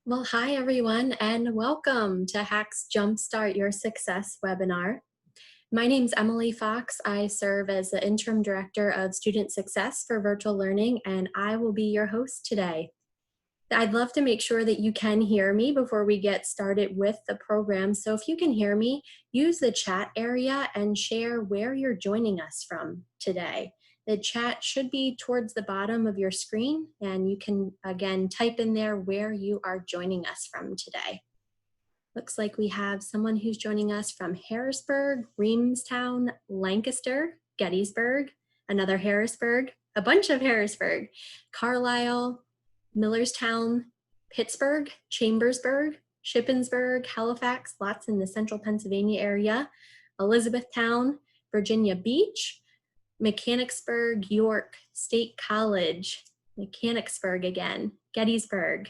Well, hi everyone, and welcome to HACC's Jumpstart Your Success webinar. My name's Emily Fox. I serve as the Interim Director of Student Success for Virtual Learning, and I will be your host today. I'd love to make sure that you can hear me before we get started with the program. So if you can hear me, use the chat area and share where you're joining us from today. The chat should be towards the bottom of your screen, and you can, again, type in there where you are joining us from today. Looks like we have someone who's joining us from Harrisburg, Reamstown, Lancaster, Gettysburg, another Harrisburg, a bunch of Harrisburg, Carlisle, Millerstown, Pittsburgh, Chambersburg, Shippensburg, Halifax, lots in the central Pennsylvania area, Elizabethtown, Virginia Beach, Mechanicsburg, York, State College, Mechanicsburg again, Gettysburg.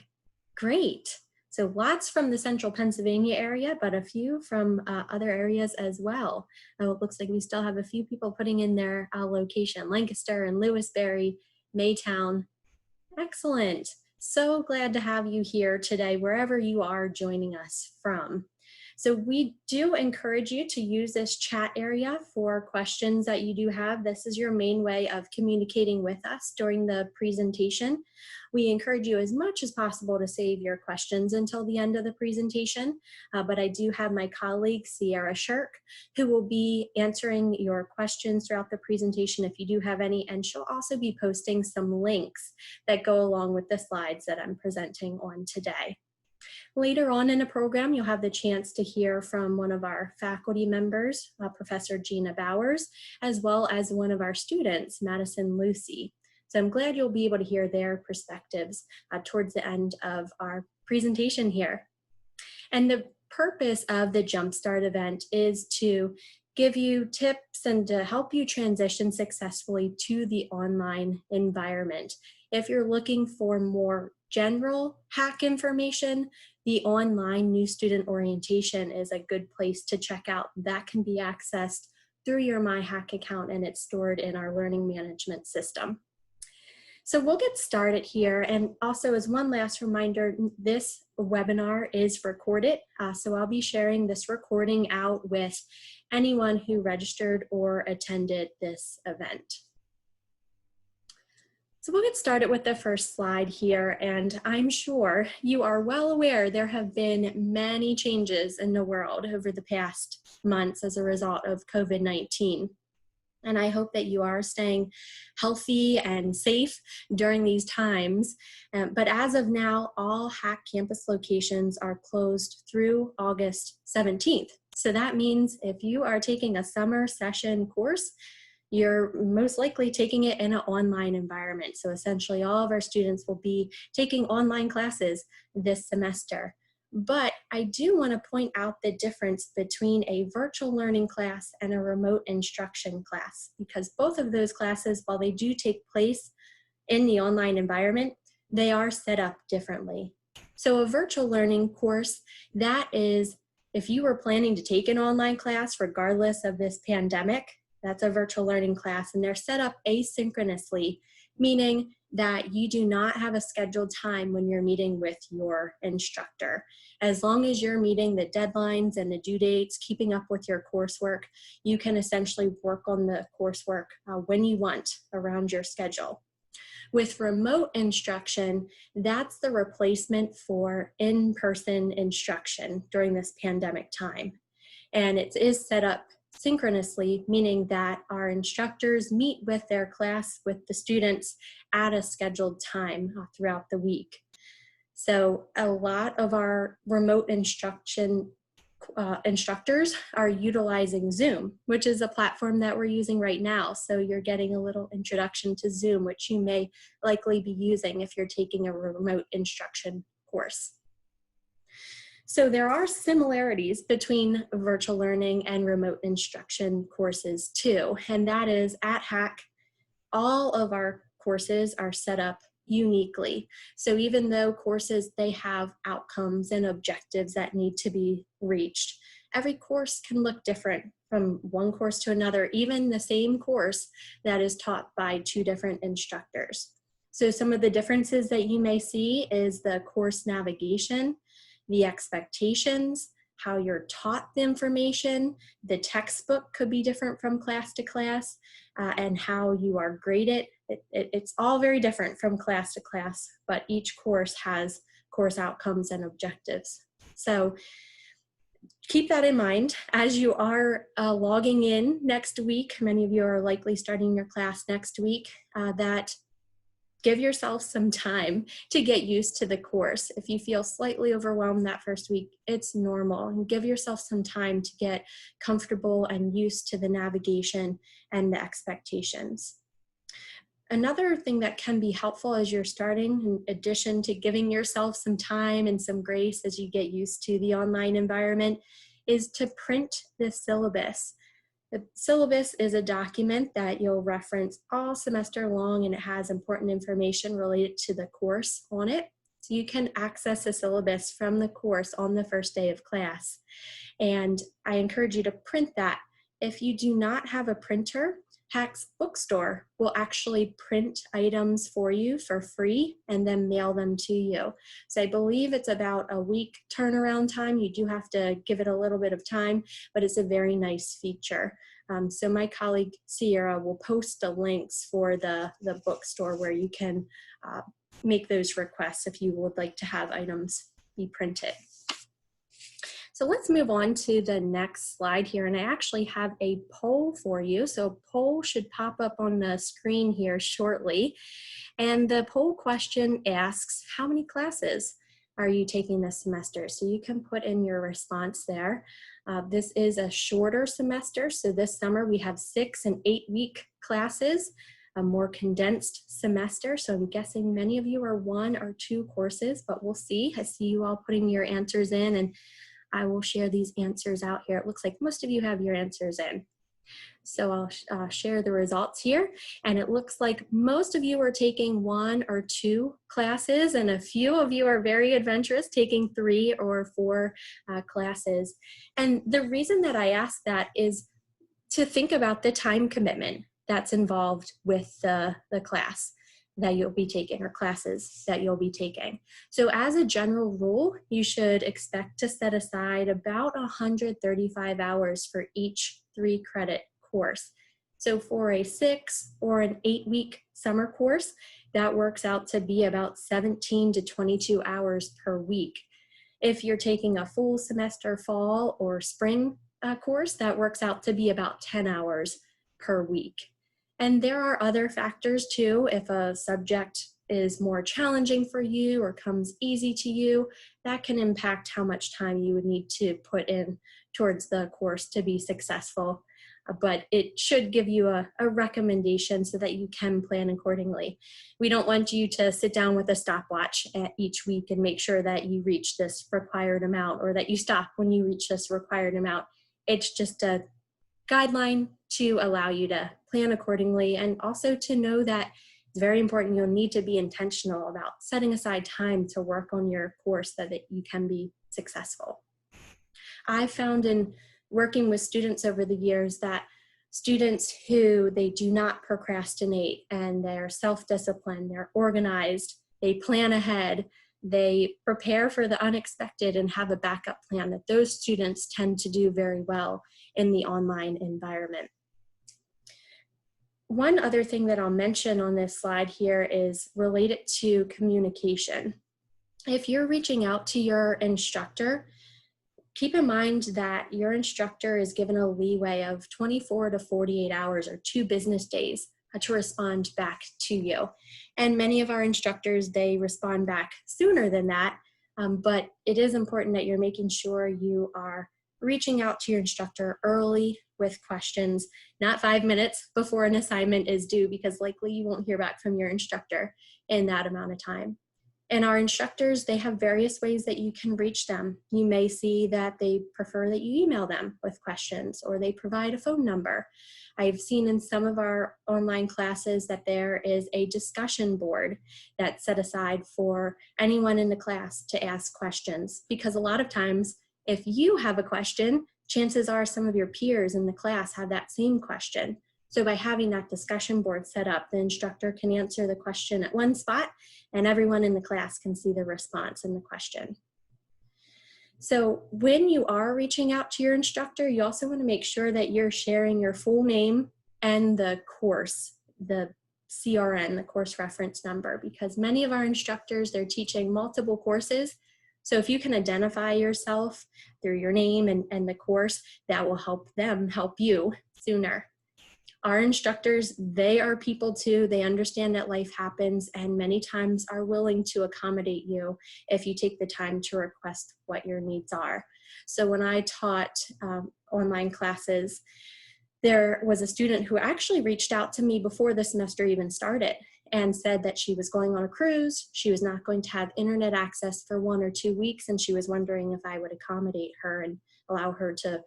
Great. So lots from the central Pennsylvania area, but a few from other areas as well. It looks like we still have a few people putting in their location, Lancaster and Lewisberry, Maytown. Excellent. So glad to have you here today, wherever you are joining us from. So we do encourage you to use this chat area for questions that you do have. This is your main way of communicating with us during the presentation. We encourage you as much as possible to save your questions until the end of the presentation, but I do have my colleague, Sierra Shirk, who will be answering your questions throughout the presentation if you do have any, and she'll also be posting some links that go along with the slides that I'm presenting on today. Later on in the program, you'll have the chance to hear from one of our faculty members, Professor Gina Bowers, as well as one of our students, Madison Lucy. So I'm glad you'll be able to hear their perspectives towards the end of our presentation here. And the purpose of the Jumpstart event is to give you tips and to help you transition successfully to the online environment. If you're looking for more general HACC information, the online new student orientation is a good place to check out. That can be accessed through your MyHACC account, and it's stored in our learning management system. So we'll get started here, and also as one last reminder, this webinar is recorded, so I'll be sharing this recording out with anyone who registered or attended this event. So we'll get started with the first slide here, and I'm sure you are well aware there have been many changes in the world over the past months as a result of COVID-19. And I hope that you are staying healthy and safe during these times. But as of now, all HACC campus locations are closed through August 17th. So that means if you are taking a summer session course, you're most likely taking it in an online environment. So essentially all of our students will be taking online classes this semester. But I do want to point out the difference between a virtual learning class and a remote instruction class, because both of those classes, while they do take place in the online environment, they are set up differently. So a virtual learning course, that is, if you were planning to take an online class regardless of this pandemic, that's a virtual learning class, and they're set up asynchronously, meaning that you do not have a scheduled time when you're meeting with your instructor. As long as you're meeting the deadlines and the due dates, keeping up with your coursework, you can essentially work on the coursework when you want around your schedule. With remote instruction, that's the replacement for in-person instruction during this pandemic time. And it is set up synchronously, meaning that our instructors meet with their class, with the students at a scheduled time throughout the week. So a lot of our remote instruction instructors are utilizing Zoom, which is a platform that we're using right now. So you're getting a little introduction to Zoom, which you may likely be using if you're taking a remote instruction course. So there are similarities between virtual learning and remote instruction courses too, and that is at HACC, all of our courses are set up uniquely. So even though courses, they have outcomes and objectives that need to be reached, every course can look different from one course to another, even the same course that is taught by two different instructors. So some of the differences that you may see is the course navigation, the expectations, how you're taught the information, the textbook could be different from class to class, and how you are graded. It's all very different from class to class, but each course has course outcomes and objectives. So keep that in mind as you are logging in next week. Many of you are likely starting your class next week, that give yourself some time to get used to the course. If you feel slightly overwhelmed that first week, it's normal. And give yourself some time to get comfortable and used to the navigation and the expectations. Another thing that can be helpful as you're starting, in addition to giving yourself some time and some grace as you get used to the online environment, is to print the syllabus. The syllabus is a document that you'll reference all semester long, and it has important information related to the course on it. So you can access the syllabus from the course on the first day of class. And I encourage you to print that. If you do not have a printer, HACC's bookstore will actually print items for you for free and then mail them to you. So I believe it's about a week turnaround time. You do have to give it a little bit of time, but it's a very nice feature. So my colleague Sierra will post the links for the bookstore where you can make those requests if you would like to have items be printed. So let's move on to the next slide here, and I actually have a poll for you. So a poll should pop up on the screen here shortly. And the poll question asks, how many classes are you taking this semester? So you can put in your response there. This is a shorter semester. So this summer we have 6 and 8 week classes, a more condensed semester. So I'm guessing many of you are 1 or 2 courses, but we'll see. I see you all putting your answers in, and I will share these answers out here. It looks like most of you have your answers in. So I'll share the results here. And it looks like most of you are taking 1 or 2 classes, and a few of you are very adventurous, taking 3 or 4 classes. And the reason that I ask that is to think about the time commitment that's involved with the class that you'll be taking, or classes that you'll be taking. So as a general rule, you should expect to set aside about 135 hours for each 3 credit course. So for a 6 or an 8 week summer course, that works out to be about 17 to 22 hours per week. If you're taking a full semester fall or spring course, that works out to be about 10 hours per week. And there are other factors too. If a subject is more challenging for you or comes easy to you, that can impact how much time you would need to put in towards the course to be successful. But it should give you a recommendation so that you can plan accordingly. We don't want you to sit down with a stopwatch at each week and make sure that you reach this required amount, or that you stop when you reach this required amount. It's just a guideline to allow you to plan accordingly, and also to know that it's very important. You'll need to be intentional about setting aside time to work on your course so that you can be successful. I found in working with students over the years that students who they do not procrastinate, and they're self-disciplined, they're organized, they plan ahead, they prepare for the unexpected and have a backup plan, that those students tend to do very well in the online environment. One other thing that I'll mention on this slide here is related to communication. If you're reaching out to your instructor, keep in mind that your instructor is given a leeway of 24 to 48 hours or 2 business days to respond back to you. And many of our instructors, they respond back sooner than that, but it is important that you're making sure you are reaching out to your instructor early with questions, not 5 minutes before an assignment is due, because likely you won't hear back from your instructor in that amount of time. And our instructors, they have various ways that you can reach them. You may see that they prefer that you email them with questions, or they provide a phone number. I've seen in some of our online classes that there is a discussion board that's set aside for anyone in the class to ask questions, because a lot of times if you have a question, chances are some of your peers in the class have that same question. So by having that discussion board set up, the instructor can answer the question at one spot and everyone in the class can see the response in the question. So when you are reaching out to your instructor, you also want to make sure that you're sharing your full name and the course, the CRN, the course reference number, because many of our instructors, they're teaching multiple courses. So if you can identify yourself through your name and the course, that will help them help you sooner. Our instructors, they are people too. They understand that life happens and many times are willing to accommodate you if you take the time to request what your needs are. So when I taught online classes, there was a student who actually reached out to me before the semester even started and said that she was going on a cruise. She was not going to have internet access for 1 or 2 weeks, and she was wondering if I would accommodate her and allow her to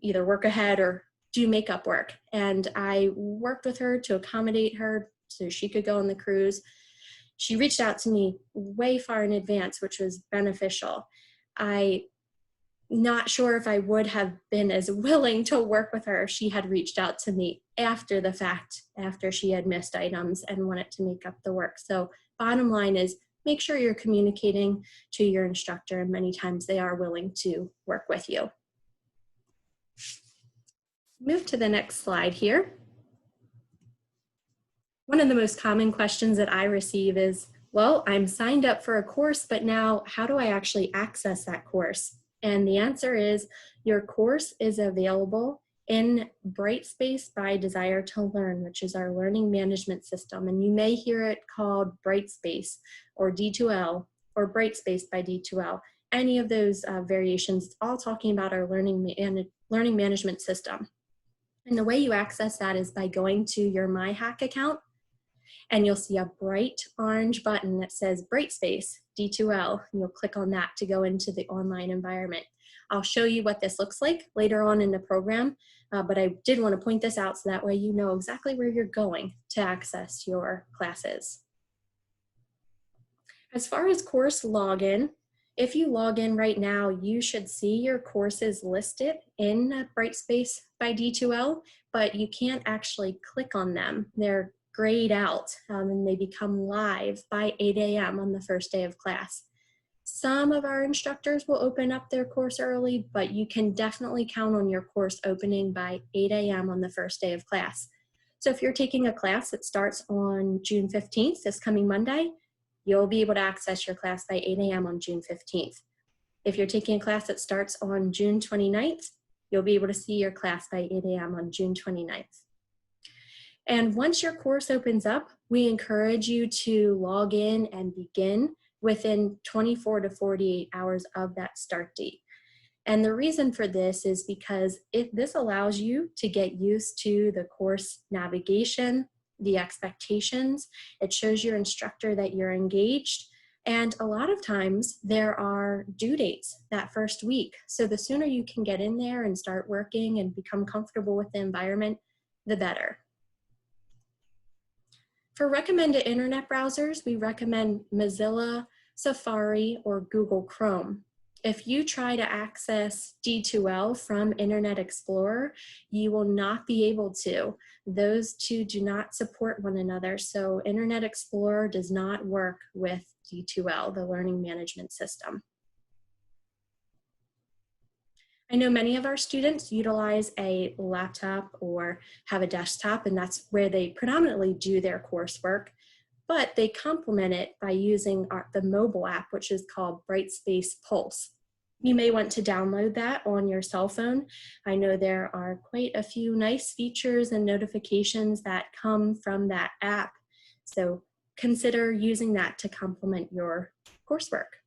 either work ahead or do makeup work. And I worked with her to accommodate her so she could go on the cruise. She reached out to me way far in advance, which was beneficial. I'm not sure if I would have been as willing to work with her if she had reached out to me after the fact, after she had missed items and wanted to make up the work. So bottom line is, make sure you're communicating to your instructor, and many times they are willing to work with you. Move to the next slide here. One of the most common questions that I receive is, well, I'm signed up for a course, but now how do I actually access that course? And the answer is, your course is available in Brightspace by Desire to Learn, which is our learning management system. And you may hear it called Brightspace or D2L or Brightspace by D2L. Any of those variations, all talking about our learning management system. And the way you access that is by going to your HACC account, and you'll see a bright orange button that says Brightspace D2L, and you'll click on that to go into the online environment. I'll show you what this looks like later on in the program, but I did want to point this out so that way you know exactly where you're going to access your classes. As far as course login, if you log in right now, you should see your courses listed in Brightspace by D2L, but you can't actually click on them. They're grayed out and they become live by 8 a.m. on the first day of class. Some of our instructors will open up their course early, but you can definitely count on your course opening by 8 a.m. on the first day of class. So if you're taking a class that starts on June 15th, this coming Monday, you'll be able to access your class by 8 a.m. on June 15th. If you're taking a class that starts on June 29th, you'll be able to see your class by 8 a.m. on June 29th. And once your course opens up, we encourage you to log in and begin within 24 to 48 hours of that start date. And the reason for this is because this allows you to get used to the course navigation, the expectations. It shows your instructor that you're engaged. And a lot of times there are due dates that first week. So the sooner you can get in there and start working and become comfortable with the environment, the better. For recommended internet browsers, we recommend Mozilla, Safari, or Google Chrome. If you try to access D2L from Internet Explorer, you will not be able to. Those two do not support one another, so Internet Explorer does not work with D2L, the learning management system. I know many of our students utilize a laptop or have a desktop, and that's where they predominantly do their coursework, but they complement it by using the mobile app, which is called Brightspace Pulse. You may want to download that on your cell phone. I know there are quite a few nice features and notifications that come from that app, so consider using that to complement your coursework.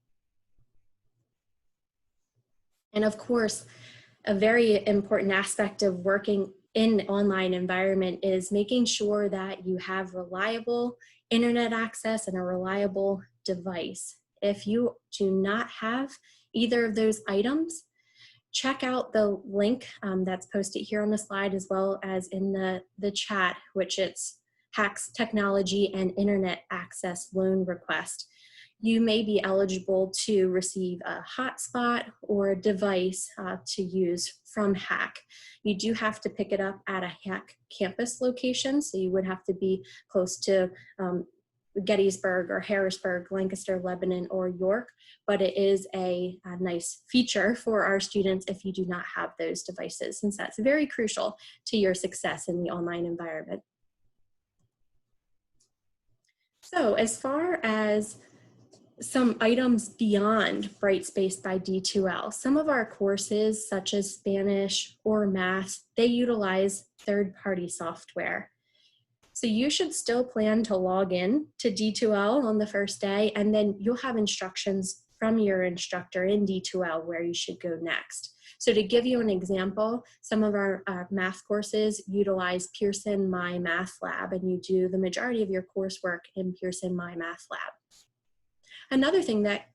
And of course, a very important aspect of working in an online environment is making sure that you have reliable internet access and a reliable device. If you do not have either of those items, check out the link that's posted here on the slide as well as in the chat, which it's HACC's Technology and Internet Access Loan Request. you may be eligible to receive a hotspot or a device to use from HACC. You do have to pick it up at a HACC campus location, so you would have to be close to Gettysburg or Harrisburg, Lancaster, Lebanon, or York, but it is a nice feature for our students if you do not have those devices, since that's very crucial to your success in the online environment. So as far as some items beyond Brightspace by D2L, some of our courses, such as Spanish or math, they utilize third-party software. So you should still plan to log in to D2L on the first day, and then you'll have instructions from your instructor in D2L where you should go next. So to give you an example, some of our math courses utilize Pearson My Math Lab, and you do the majority of your coursework in Pearson My Math Lab. Another thing that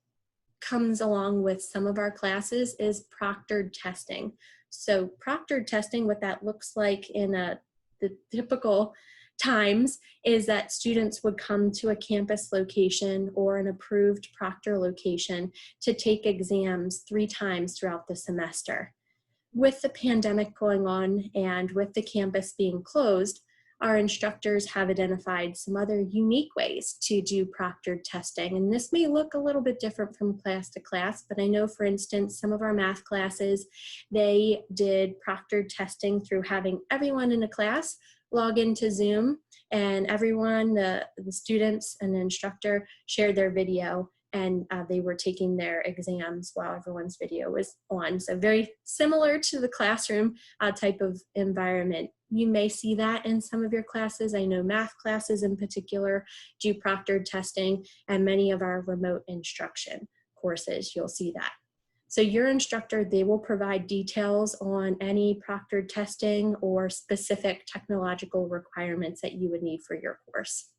comes along with some of our classes is proctored testing. So proctored testing, what that looks like in the typical times is that students would come to a campus location or an approved proctor location to take exams 3 times throughout the semester. With the pandemic going on and with the campus being closed, our instructors have identified some other unique ways to do proctored testing. And this may look a little bit different from class to class, but I know, for instance, some of our math classes, they did proctored testing through having everyone in a class log into Zoom, and everyone, the students and the instructor, shared their video, and they were taking their exams while everyone's video was on. So very similar to the classroom type of environment. You may see that in some of your classes. I know math classes in particular do proctored testing, and many of our remote instruction courses, you'll see that. So your instructor, they will provide details on any proctored testing or specific technological requirements that you would need for your course.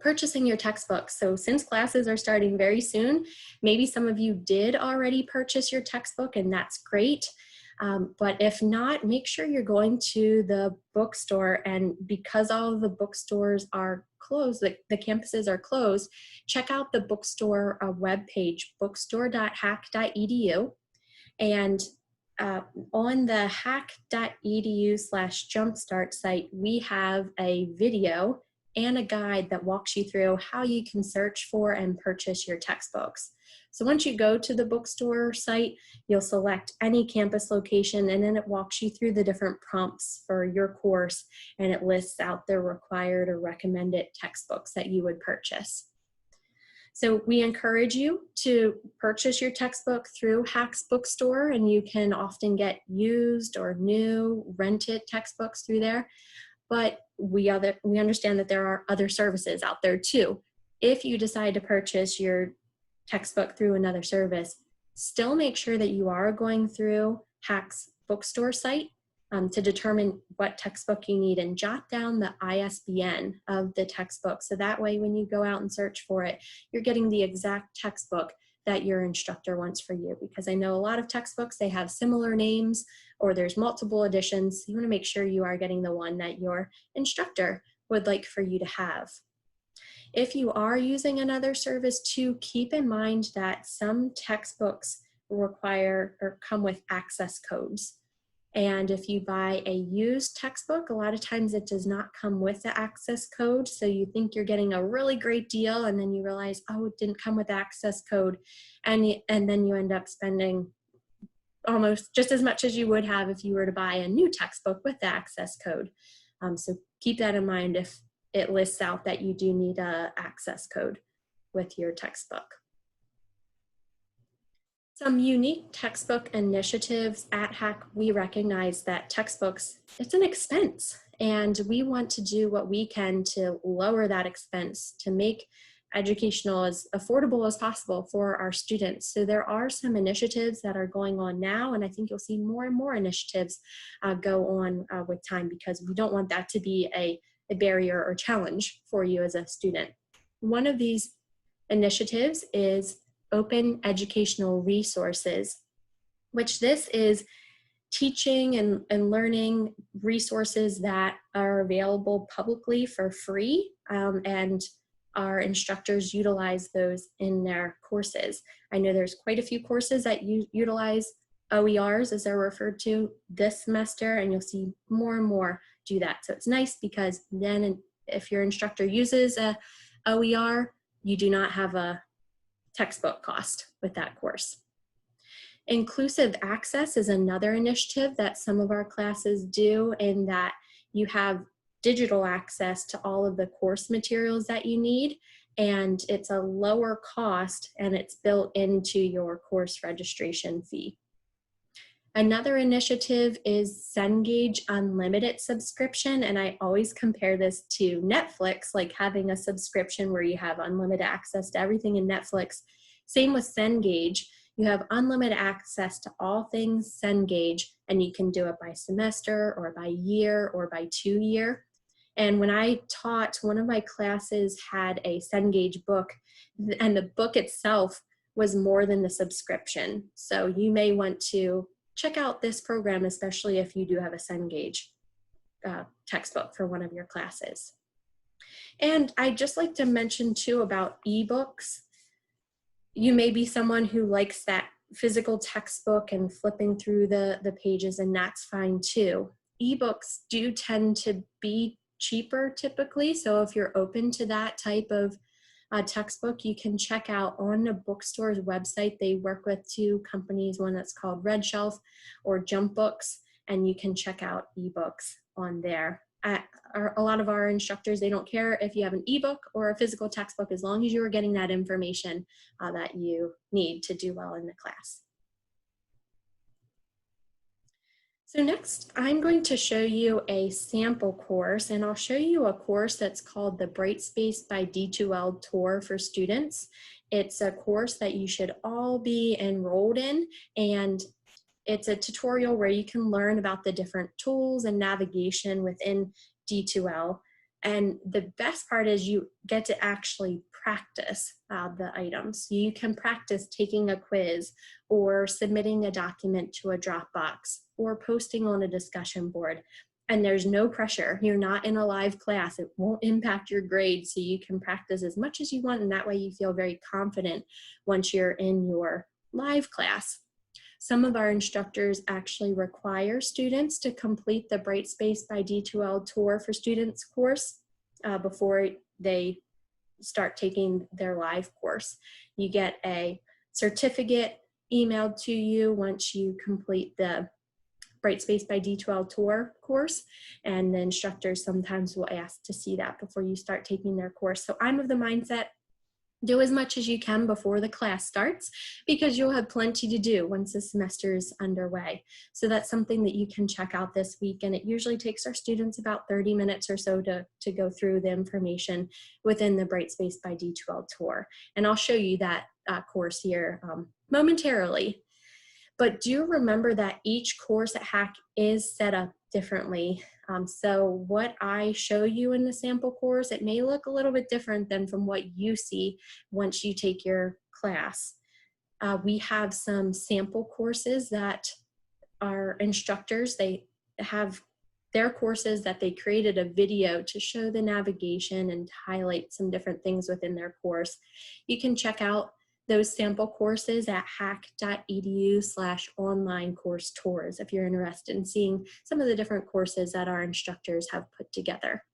Purchasing your textbooks. So since classes are starting very soon, maybe some of you did already purchase your textbook, and that's great. But if not, make sure you're going to the bookstore, and because all of the bookstores are closed, the campuses are closed, check out the bookstore webpage, bookstore.hacc.edu, and on the hacc.edu/jumpstart site, we have a video and a guide that walks you through how you can search for and purchase your textbooks. So once you go to the bookstore site, you'll select any campus location, and then it walks you through the different prompts for your course, and it lists out the required or recommended textbooks that you would purchase. So we encourage you to purchase your textbook through HACC's bookstore, and you can often get used or new rented textbooks through there. But we understand that there are other services out there too. If you decide to purchase your textbook through another service, still make sure that you are going through HACC's bookstore site to determine what textbook you need, and jot down the ISBN of the textbook. So that way, when you go out and search for it, you're getting the exact textbook that your instructor wants for you. Because I know a lot of textbooks, they have similar names or there's multiple editions. You want to make sure you are getting the one that your instructor would like for you to have. If you are using another service too, keep in mind that some textbooks require or come with access codes. And if you buy a used textbook, a lot of times it does not come with the access code. So you think you're getting a really great deal, and then you realize, oh, it didn't come with the access code. And then you end up spending almost just as much as you would have if you were to buy a new textbook with the access code. So keep that in mind if it lists out that you do need an access code with your textbook. Some unique textbook initiatives at HACC, we recognize that textbooks, it's an expense, and we want to do what we can to lower that expense, to make educational as affordable as possible for our students. So there are some initiatives that are going on now, and I think you'll see more and more initiatives go on with time, because we don't want that to be a barrier or challenge for you as a student. One of these initiatives is Open Educational Resources, which this is teaching and learning resources that are available publicly for free, and our instructors utilize those in their courses. I know there's quite a few courses that utilize OERs, as they're referred to, this semester, and you'll see more and more do that. So it's nice because then if your instructor uses a OER, you do not have a textbook cost with that course. Inclusive access is another initiative that some of our classes do, in that you have digital access to all of the course materials that you need, and it's a lower cost and it's built into your course registration fee. Another initiative is Cengage Unlimited subscription, and I always compare this to Netflix, like having a subscription where you have unlimited access to everything in Netflix. Same with Cengage. You have unlimited access to all things Cengage, and you can do it by semester or by year or by 2 year. And when I taught, one of my classes had a Cengage book, and the book itself was more than the subscription. So you may want to check out this program, especially if you do have a Cengage textbook for one of your classes. And I'd just like to mention too about ebooks. You may be someone who likes that physical textbook and flipping through the pages, and that's fine too. Ebooks do tend to be cheaper typically, so if you're open to that type of textbook, you can check out on the bookstore's website. They work with 2 companies, one that's called Red Shelf or Jump Books, and you can check out ebooks on there. A lot of our instructors, they don't care if you have an ebook or a physical textbook, as long as you are getting that information that you need to do well in the class. So next, I'm going to show you a sample course, and I'll show you a course that's called the Brightspace by D2L Tour for students. It's a course that you should all be enrolled in, and it's a tutorial where you can learn about the different tools and navigation within D2L. And the best part is you get to actually practice the items. You can practice taking a quiz or submitting a document to a Dropbox or posting on a discussion board. And there's no pressure. You're not in a live class. It won't impact your grades, so you can practice as much as you want, and that way you feel very confident once you're in your live class. Some of our instructors actually require students to complete the Brightspace by D2L Tour for Students course before they start taking their live course. You get a certificate emailed to you once you complete the Brightspace by D2L Tour course, and the instructors sometimes will ask to see that before you start taking their course. So I'm of the mindset, do as much as you can before the class starts, because you'll have plenty to do once the semester is underway. So that's something that you can check out this week, and it usually takes our students about 30 minutes or so to go through the information within the Brightspace by D2L Tour. And I'll show you that course here momentarily. But do remember that each course at HACC is set up differently. So what I show you in the sample course, it may look a little bit different than from what you see once you take your class. We have some sample courses that our instructors, they have their courses that they created a video to show the navigation and highlight some different things within their course. You can check out those sample courses at hacc.edu/online course tours if you're interested in seeing some of the different courses that our instructors have put together.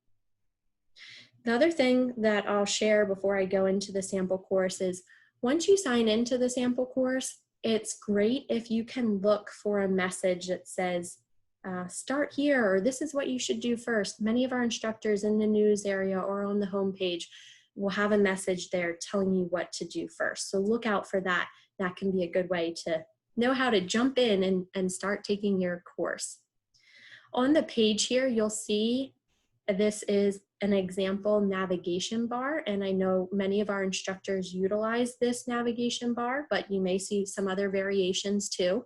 The other thing that I'll share before I go into the sample course is, once you sign into the sample course, it's great if you can look for a message that says, start here, or this is what you should do first. Many of our instructors in the news area or on the homepage will have a message there telling you what to do first. So look out for that. That can be a good way to know how to jump in and start taking your course. On the page here, you'll see this is an example navigation bar, and I know many of our instructors utilize this navigation bar, but you may see some other variations too.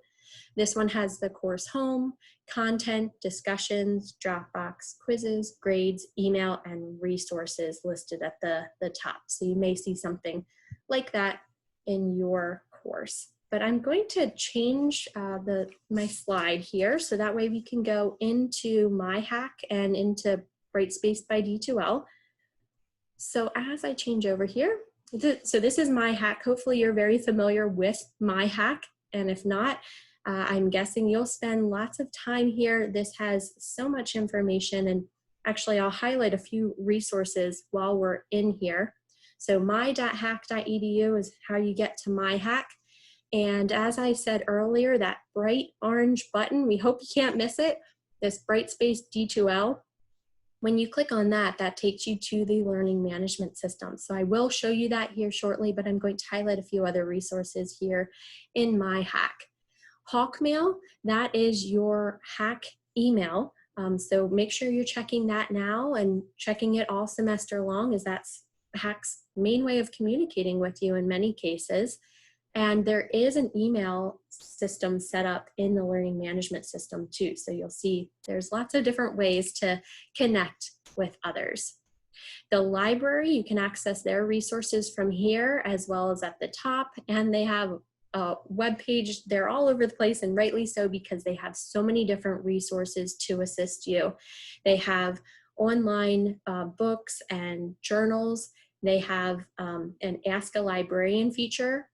This one has the course home, content, discussions, Dropbox, quizzes, grades, email, and resources listed at the top. So you may see something like that in your course. But I'm going to change my slide here, so that way we can go into my HACC and into Brightspace by D2L. So as I change over here, so this is MyHACC. Hopefully you're very familiar with MyHACC, and if not, I'm guessing you'll spend lots of time here. This has so much information, and actually I'll highlight a few resources while we're in here. So my.hacc.edu is how you get to MyHACC. And as I said earlier, that bright orange button, we hope you can't miss it, this Brightspace D2L. When you click on that, that takes you to the learning management system. So I will show you that here shortly, but I'm going to highlight a few other resources here in MyHACC. Hawkmail, that is your HACC email. So make sure you're checking that now and checking it all semester long, as that's HACC's main way of communicating with you in many cases. And there is an email system set up in the learning management system too. So you'll see there's lots of different ways to connect with others. The library, you can access their resources from here as well as at the top, and they have a web page. They're all over the place, and rightly so, because they have so many different resources to assist you. They have online books and journals. They have an Ask a Librarian feature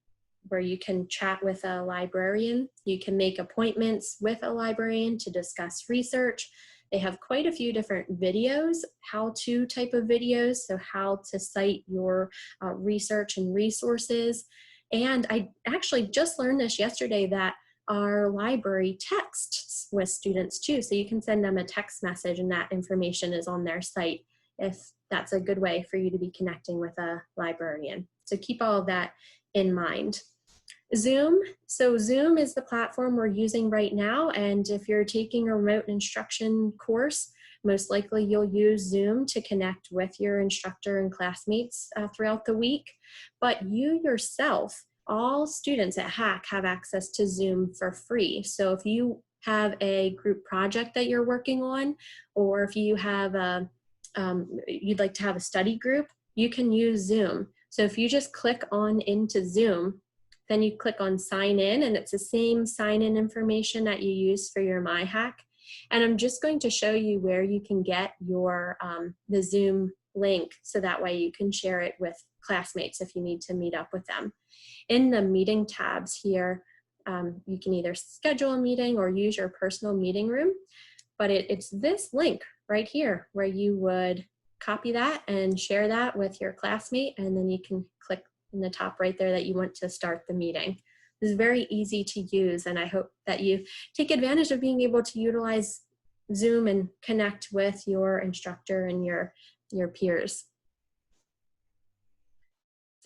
where you can chat with a librarian. You can make appointments with a librarian to discuss research. They have quite a few different videos, how-to type of videos, so how to cite your research and resources. And I actually just learned this yesterday, that our library texts with students too, so you can send them a text message and that information is on their site, if that's a good way for you to be connecting with a librarian. So keep all of that in mind. Zoom, so Zoom is the platform we're using right now, and if you're taking a remote instruction course, most likely you'll use Zoom to connect with your instructor and classmates throughout the week. But you yourself, all students at HACC have access to Zoom for free. So if you have a group project that you're working on, or if you have you'd like to have a study group, you can use Zoom. So if you just click on into Zoom, then you click on sign in, and it's the same sign in information that you use for your MyHACC. And I'm just going to show you where you can get your the Zoom link, so that way you can share it with classmates if you need to meet up with them. In the meeting tabs here, you can either schedule a meeting or use your personal meeting room, but it's this link right here where you would copy that and share that with your classmate, and then you can click in the top right there that you want to start the meeting. This is very easy to use, and I hope that you take advantage of being able to utilize Zoom and connect with your instructor and your peers.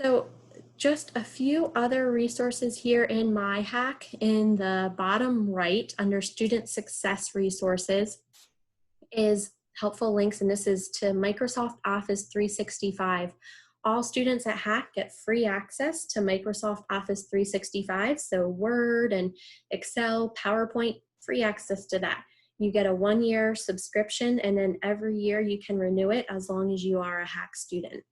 So just a few other resources here in MyHACC. In the bottom right under Student Success Resources is helpful links, and this is to Microsoft Office 365. All students at HACC get free access to Microsoft Office 365, so Word and Excel, PowerPoint, free access to that. You get a 1-year subscription, and then every year you can renew it as long as you are a HACC student.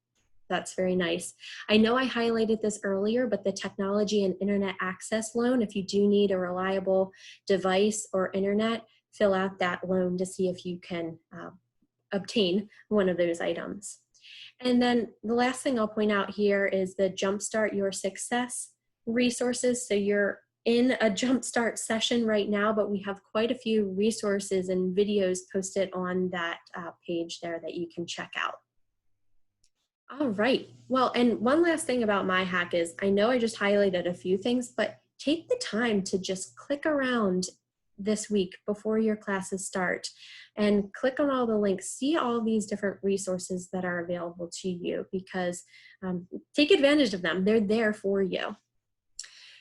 That's very nice. I know I highlighted this earlier, but the technology and internet access loan, if you do need a reliable device or internet, fill out that loan to see if you can obtain one of those items. And then the last thing I'll point out here is the Jumpstart Your Success resources. So you're in a Jumpstart session right now, but we have quite a few resources and videos posted on that page there that you can check out. All right, well, and one last thing about MyHACC is, I know I just highlighted a few things, but take the time to just click around this week before your classes start and click on all the links, see all these different resources that are available to you, because take advantage of them. They're there for you.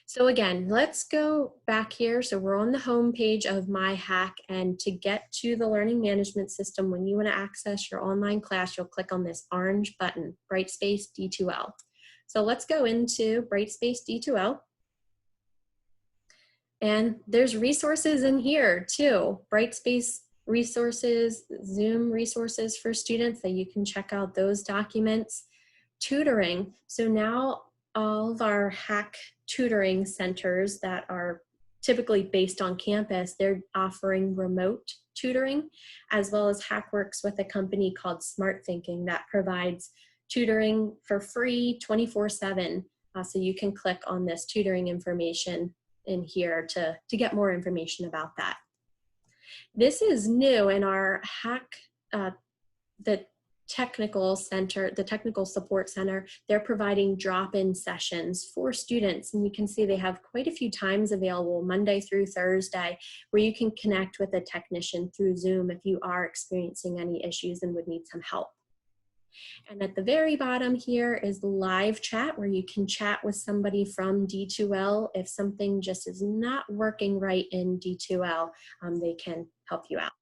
So again, let's go back here. So we're on the home page of MyHACC, and to get to the learning management system, when you want to access your online class, you'll click on this orange button, Brightspace D2L. So let's go into Brightspace D2L. And there's resources in here too, Brightspace resources, Zoom resources for students that you can check out those documents. Tutoring, so now all of our HACC tutoring centers that are typically based on campus, they're offering remote tutoring, as well as HACC works with a company called Smart Thinking that provides tutoring for free 24/7. So you can click on this tutoring information in here to get more information about that. This is new in our HACC, the technical center, the technical support center. They're providing drop-in sessions for students, and you can see they have quite a few times available, Monday through Thursday, where you can connect with a technician through Zoom if you are experiencing any issues and would need some help. And at the very bottom here is live chat, where you can chat with somebody from D2L. If something just is not working right in D2L, they can help you out.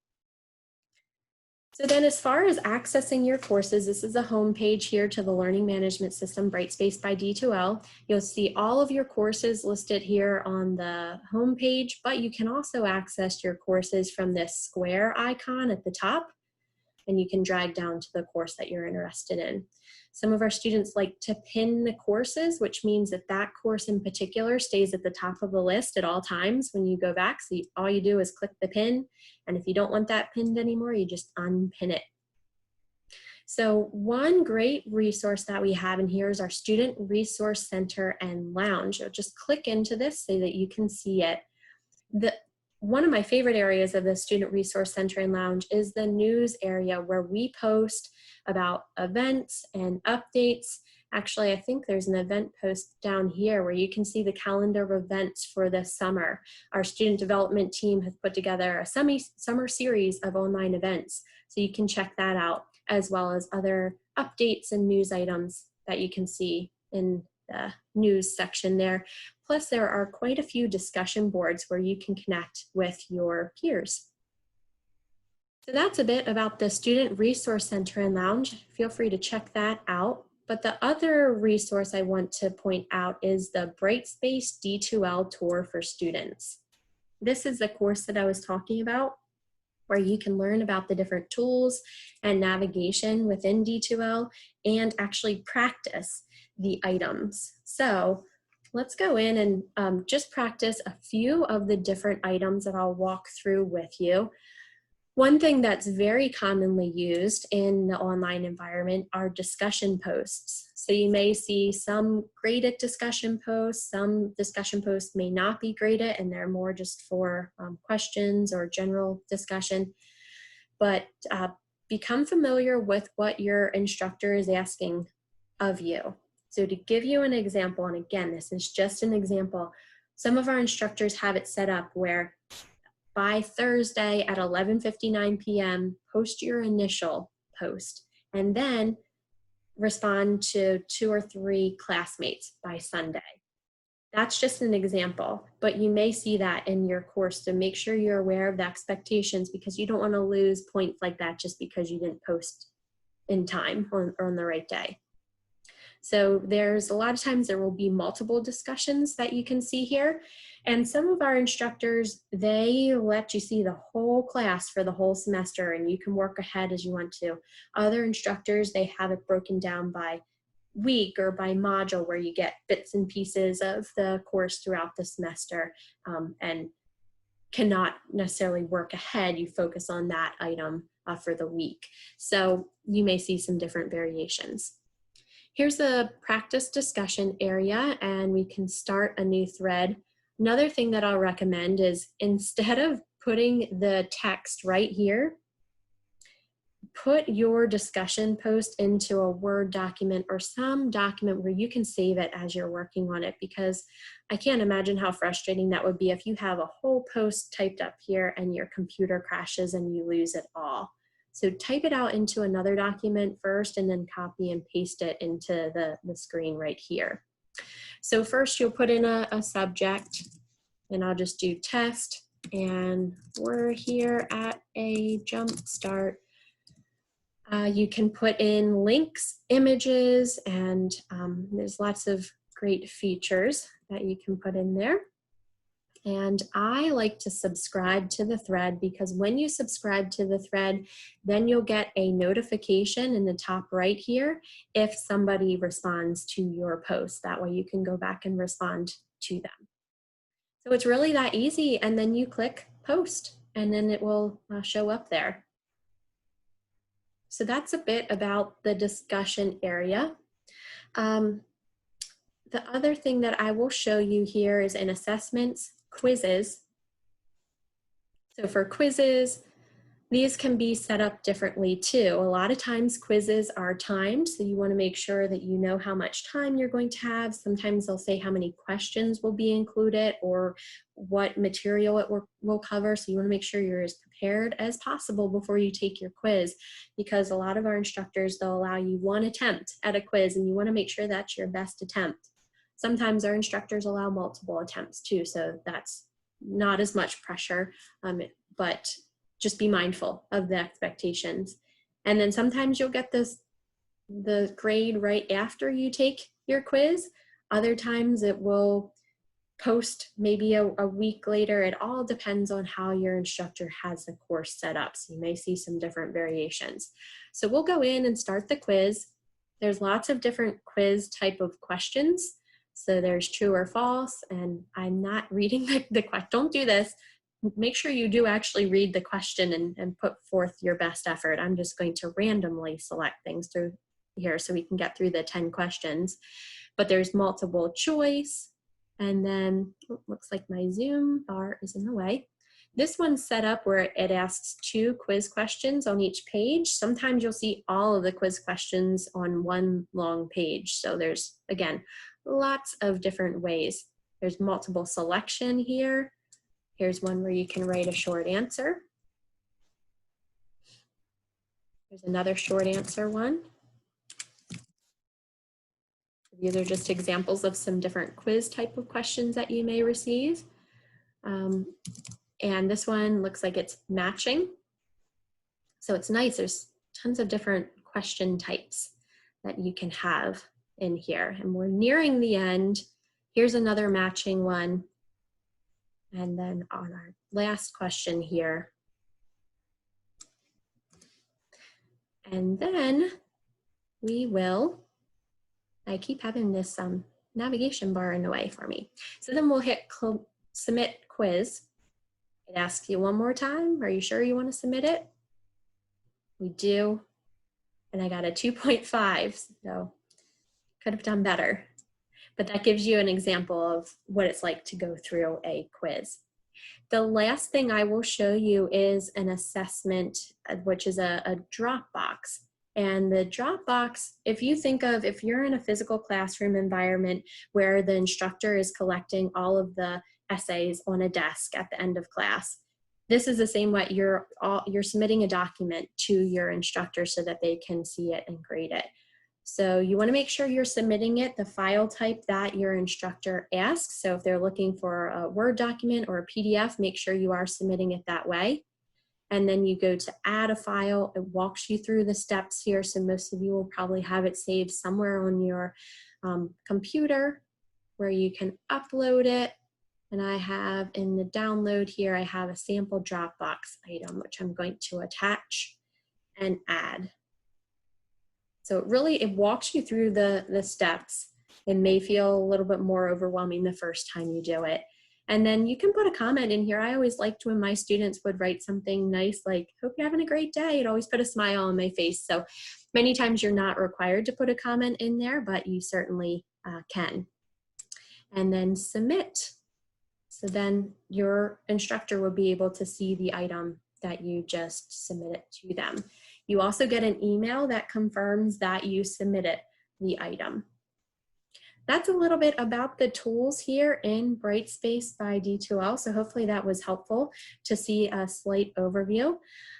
So then as far as accessing your courses, this is a home page here to the Learning Management System, Brightspace by D2L. You'll see all of your courses listed here on the home page, but you can also access your courses from this square icon at the top, and you can drag down to the course that you're interested in. Some of our students like to pin the courses, which means that that course in particular stays at the top of the list at all times when you go back. So all you do is click the pin, and if you don't want that pinned anymore, you just unpin it. So one great resource that we have in here is our Student Resource Center and Lounge. I'll just click into this so that you can see it. One of my favorite areas of the Student Resource Center and Lounge is the news area, where we post about events and updates. Actually, I think there's an event post down here where you can see the calendar of events for this summer. Our student development team has put together a summer series of online events, so you can check that out, as well as other updates and news items that you can see in the news section there. Plus, there are quite a few discussion boards where you can connect with your peers. So that's a bit about the Student Resource Center and Lounge. Feel free to check that out. But the other resource I want to point out is the Brightspace D2L Tour for Students. This is the course that I was talking about, where you can learn about the different tools and navigation within D2L and actually practice the items. So let's go in and just practice a few of the different items that I'll walk through with you. One thing that's very commonly used in the online environment are discussion posts. So you may see some graded discussion posts, some discussion posts may not be graded, and they're more just for questions or general discussion. But become familiar with what your instructor is asking of you. So to give you an example, and again, this is just an example, some of our instructors have it set up where by Thursday at 11:59 p.m., post your initial post, and then respond to 2 or 3 classmates by Sunday. That's just an example, but you may see that in your course, so make sure you're aware of the expectations, because you don't want to lose points like that just because you didn't post in time or on the right day. So there's a lot of times there will be multiple discussions that you can see here. And some of our instructors, they let you see the whole class for the whole semester, and you can work ahead as you want to. Other instructors, they have it broken down by week or by module, where you get bits and pieces of the course throughout the semester and cannot necessarily work ahead. You focus on that item for the week. So you may see some different variations. Here's the practice discussion area, and we can start a new thread. Another thing that I'll recommend is, instead of putting the text right here, put your discussion post into a Word document or some document where you can save it as you're working on it, because I can't imagine how frustrating that would be if you have a whole post typed up here and your computer crashes and you lose it all. So type it out into another document first, and then copy and paste it into the screen right here. So first you'll put in a subject, and I'll just do test, and we're here at a jump start. You can put in links, images, and there's lots of great features that you can put in there. And I like to subscribe to the thread, because when you subscribe to the thread, then you'll get a notification in the top right here if somebody responds to your post. That way you can go back and respond to them. So it's really that easy, and then you click post, and then it will show up there. So that's a bit about the discussion area. The other thing that I will show you here is in assessments, quizzes. So for quizzes, these can be set up differently too. A lot of times quizzes are timed, so you want to make sure that you know how much time you're going to have. Sometimes they'll say how many questions will be included or what material it will cover, so you want to make sure you're as prepared as possible before you take your quiz, because a lot of our instructors, they'll allow you one attempt at a quiz and you want to make sure that's your best attempt. Sometimes our instructors allow multiple attempts too, so that's not as much pressure, but just be mindful of the expectations. And then sometimes you'll get the grade right after you take your quiz. Other times it will post maybe a week later. It all depends on how your instructor has the course set up. So you may see some different variations. So we'll go in and start the quiz. There's lots of different quiz type of questions. So there's true or false, and I'm not reading the question. Don't do this. Make sure you do actually read the question and put forth your best effort. I'm just going to randomly select things through here so we can get through the 10 questions. But there's multiple choice, and then looks like my Zoom bar is in the way. This one's set up where it asks 2 quiz questions on each page. Sometimes you'll see all of the quiz questions on one long page. So there's, again, lots of different ways. There's multiple selection here. Here's one where you can write a short answer. There's another short answer one. These are just examples of some different quiz type of questions that you may receive. And this one looks like it's matching. So it's nice. There's tons of different question types that you can have in here. And we're nearing the end. Here's another matching one. And then on our last question here. And then we will, I keep having this navigation bar in the way for me. So then we'll hit submit quiz. It asks you one more time, are you sure you want to submit it? We do. And I got a 2.5, so could have done better. But that gives you an example of what it's like to go through a quiz. The last thing I will show you is an assessment, which is a Dropbox. And the Dropbox, if you think of, if you're in a physical classroom environment where the instructor is collecting all of the essays on a desk at the end of class, this is the same way you're submitting a document to your instructor so that they can see it and grade it. So you want to make sure you're submitting it, the file type that your instructor asks. So if they're looking for a Word document or a PDF, make sure you are submitting it that way. And then you go to add a file. It walks you through the steps here. So most of you will probably have it saved somewhere on your computer where you can upload it. And I have in the download here, I have a sample Dropbox item, which I'm going to attach and add. So it walks you through the steps. It may feel a little bit more overwhelming the first time you do it. And then you can put a comment in here. I always liked when my students would write something nice like, hope you're having a great day. It always put a smile on my face. So many times you're not required to put a comment in there, but you certainly can. And then submit. So then your instructor will be able to see the item that you just submitted to them. You also get an email that confirms that you submitted the item. That's a little bit about the tools here in Brightspace by D2L. So hopefully that was helpful to see a slight overview.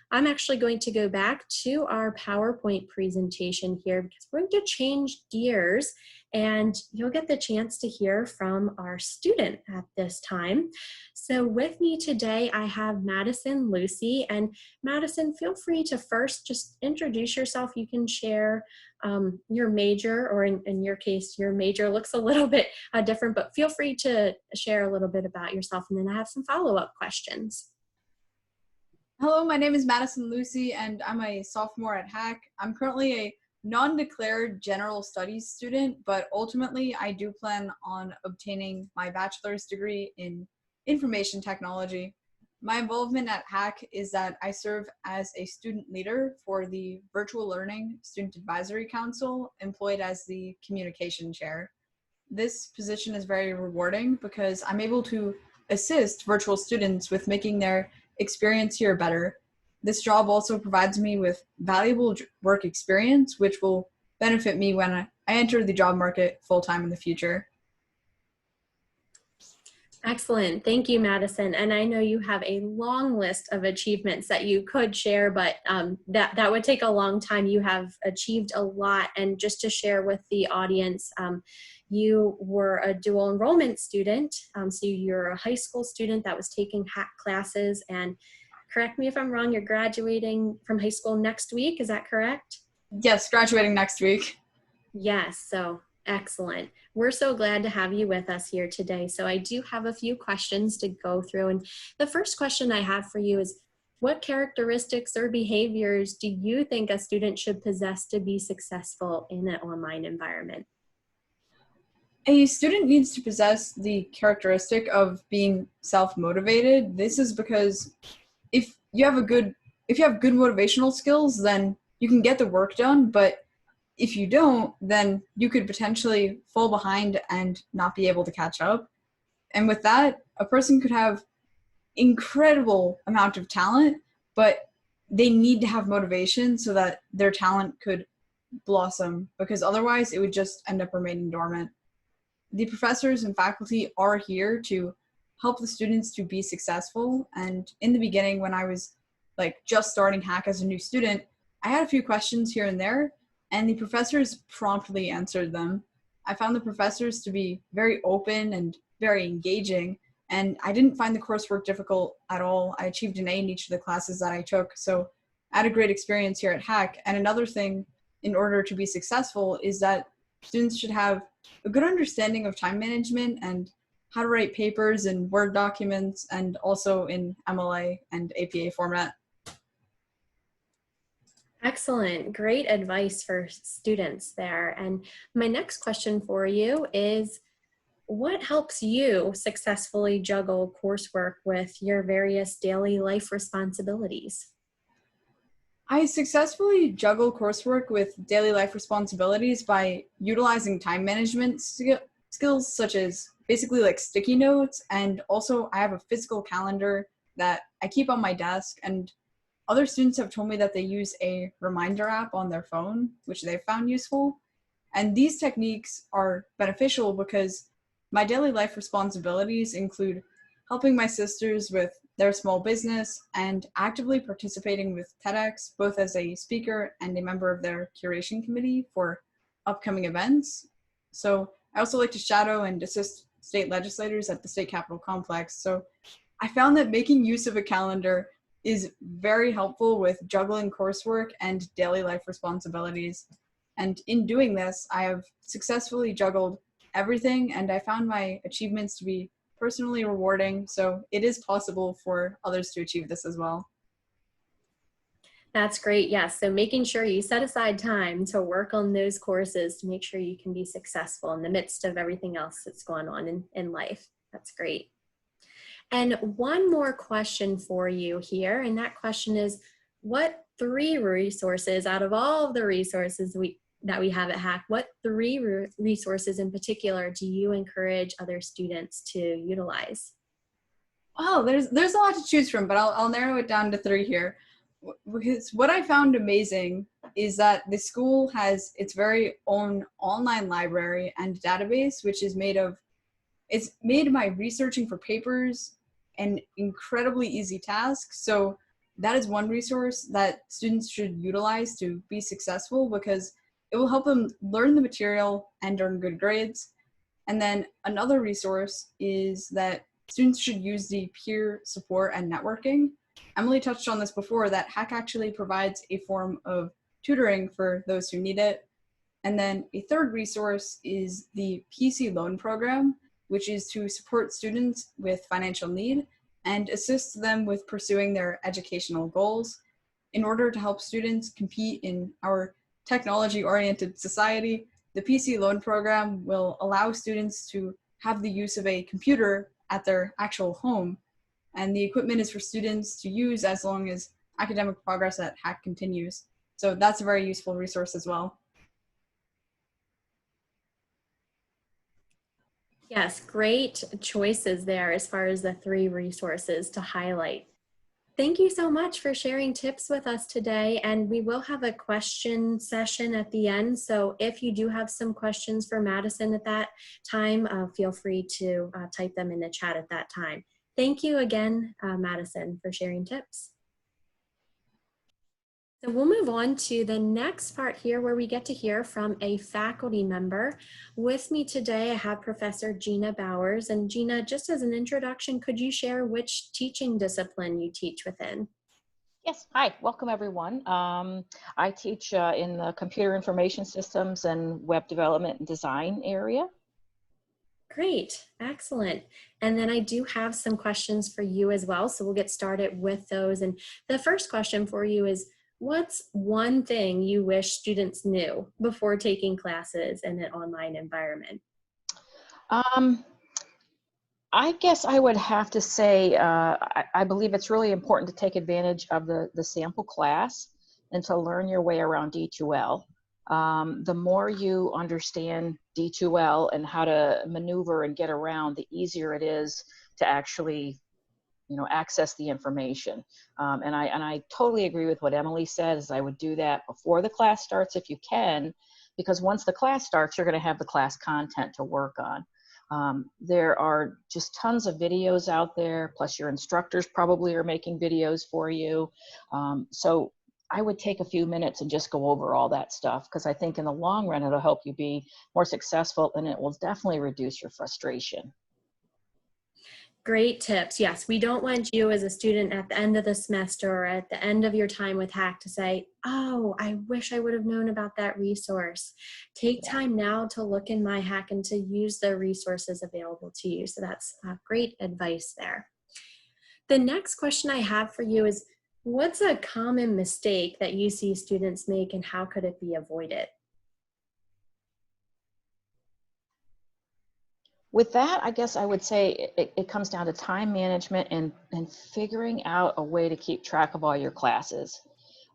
I'm actually going to go back to our PowerPoint presentation here because we're going to change gears and you'll get the chance to hear from our student at this time. So with me today, I have Madison Lucy. And Madison, feel free to first just introduce yourself. You can share your major, or in your case, your major looks a little bit different, but feel free to share a little bit about yourself, and then I have some follow-up questions. Hello, my name is Madison Lucy, and I'm a sophomore at HACC. I'm currently a non-declared general studies student, but ultimately I do plan on obtaining my bachelor's degree in information technology. My involvement at HACC is that I serve as a student leader for the Virtual Learning Student Advisory Council, employed as the communication chair. This position is very rewarding because I'm able to assist virtual students with making their experience here better. This job also provides me with valuable work experience, which will benefit me when I enter the job market full-time in the future. Excellent. Thank you, Madison. And I know you have a long list of achievements that you could share, but that would take a long time. You have achieved a lot. And just to share with the audience, you were a dual enrollment student. So you're a high school student that was taking HACC classes. And correct me if I'm wrong, you're graduating from high school next week. Is that correct? Yes, graduating next week. Yes. So excellent. We're so glad to have you with us here today. So I do have a few questions to go through. And the first question I have for you is, what characteristics or behaviors do you think a student should possess to be successful in an online environment? A student needs to possess the characteristic of being self-motivated. This is because if you have good motivational skills, then you can get the work done, but if you don't, then you could potentially fall behind and not be able to catch up. And with that, a person could have incredible amount of talent, but they need to have motivation so that their talent could blossom, because otherwise it would just end up remaining dormant. The professors and faculty are here to help the students to be successful. And in the beginning, when I was just starting HACC as a new student, I had a few questions here and there, and the professors promptly answered them. I found the professors to be very open and very engaging, and I didn't find the coursework difficult at all. I achieved an A in each of the classes that I took, so I had a great experience here at HACC. And another thing, in order to be successful, is that students should have a good understanding of time management and how to write papers in Word documents and also in MLA and APA format. Excellent. Great advice for students there. And my next question for you is, what helps you successfully juggle coursework with your various daily life responsibilities? I successfully juggle coursework with daily life responsibilities by utilizing time management skills, such as basically sticky notes, and also I have a physical calendar that I keep on my desk. And other students have told me that they use a reminder app on their phone, which they've found useful. And these techniques are beneficial because my daily life responsibilities include helping my sisters with their small business and actively participating with TEDx, both as a speaker and a member of their curation committee for upcoming events. So I also like to shadow and assist state legislators at the state capitol complex. So I found that making use of a calendar is very helpful with juggling coursework and daily life responsibilities. And in doing this, I have successfully juggled everything, and I found my achievements to be personally rewarding. So it is possible for others to achieve this as well. That's great. Yes. So making sure you set aside time to work on those courses to make sure you can be successful in the midst of everything else that's going on in life. That's great. And one more question for you here. And that question is, what 3 resources out of all of the resources that we have at HACC, what 3 resources in particular do you encourage other students to utilize? Oh, there's a lot to choose from, but I'll narrow it down to 3 here. Because what I found amazing is that the school has its very own online library and database, which is it's made my researching for papers an incredibly easy task. So that is one resource that students should utilize to be successful, because it will help them learn the material and earn good grades. And then another resource is that students should use the peer support and networking. Emily touched on this before, that HACC actually provides a form of tutoring for those who need it. And then a third resource is the PC loan program, which is to support students with financial need and assist them with pursuing their educational goals. In order to help students compete in our technology-oriented society, the PC loan program will allow students to have the use of a computer at their actual home. and the equipment is for students to use as long as academic progress at HACC continues. So that's a very useful resource as well. Yes, great choices there as far as the 3 resources to highlight. Thank you so much for sharing tips with us today, and we will have a question session at the end. So if you do have some questions for Madison at that time, feel free to type them in the chat at that time. Thank you again, Madison, for sharing tips. So we'll move on to the next part here where we get to hear from a faculty member. With me today, I have Professor Gina Bowers. And Gina, just as an introduction, could you share which teaching discipline you teach within? Yes, hi, welcome everyone. I teach in the computer information systems and web development and design area. Great, excellent. And then I do have some questions for you as well. So we'll get started with those. And the first question for you is, what's one thing you wish students knew before taking classes in an online environment? I guess I would have to say, I believe it's really important to take advantage of the sample class and to learn your way around D2L. The more you understand D2L and how to maneuver and get around, the easier it is to actually access the information. And I totally agree with what Emily says. I would do that before the class starts if you can, because once the class starts, you're going to have the class content to work on. There are just tons of videos out there, plus your instructors probably are making videos for you. So I would take a few minutes and just go over all that stuff, because I think in the long run, it'll help you be more successful, and it will definitely reduce your frustration. Great tips. Yes, we don't want you as a student at the end of the semester or at the end of your time with HACC to say, oh, I wish I would have known about that resource. Take time now to look in my HACC and to use the resources available to you. So that's great advice there. The next question I have for you is, what's a common mistake that you see students make and how could it be avoided? With that, I guess I would say it comes down to time management and figuring out a way to keep track of all your classes.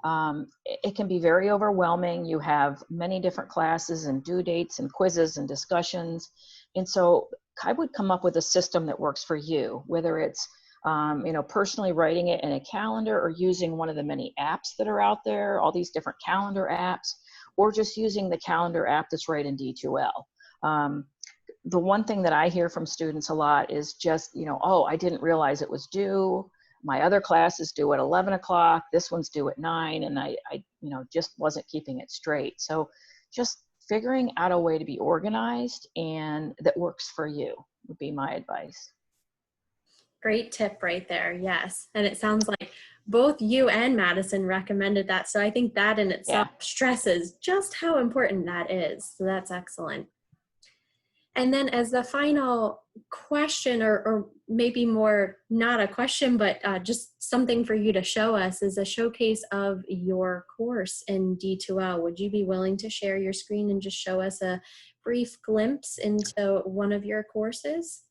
It can be very overwhelming. You have many different classes and due dates and quizzes and discussions. And so I would come up with a system that works for you, whether it's personally writing it in a calendar or using one of the many apps that are out there, all these different calendar apps, or just using the calendar app that's right in D2L. The one thing that I hear from students a lot is just, oh, I didn't realize it was due. My other class is due at 11 o'clock. This one's due at 9. And I just wasn't keeping it straight. So just figuring out a way to be organized and that works for you would be my advice. Great tip right there. Yes. And it sounds like both you and Madison recommended that. So I think that in itself stresses just how important that is. So that's excellent. And then as the final question, or maybe more not a question, but just something for you to show us, is a showcase of your course in D2L. Would you be willing to share your screen and just show us a brief glimpse into one of your courses?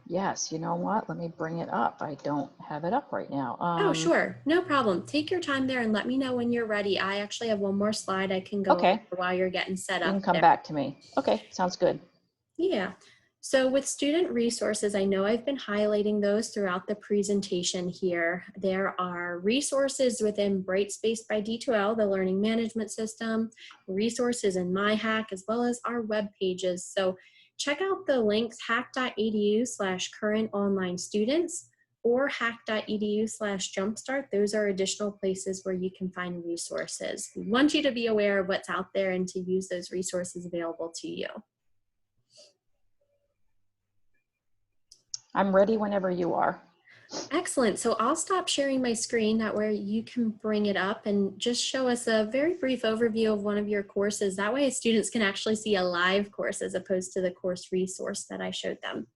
Yes. You know what? Let me bring it up. I don't have it up right now. Oh, sure. No problem. Take your time there and let me know when you're ready. I actually have one more slide I can go over while you're getting set up. You can come back to me. Okay. Sounds good. Yeah. So with student resources, I know I've been highlighting those throughout the presentation here. There are resources within Brightspace by D2L, the learning management system, resources in MyHack, as well as our web pages. So check out the links hacc.edu/current online students or hacc.edu/jumpstart. Those are additional places where you can find resources. We want you to be aware of what's out there and to use those resources available to you. I'm ready whenever you are. Excellent. So I'll stop sharing my screen. That way you can bring it up and just show us a very brief overview of one of your courses. That way students can actually see a live course as opposed to the course resource that I showed them.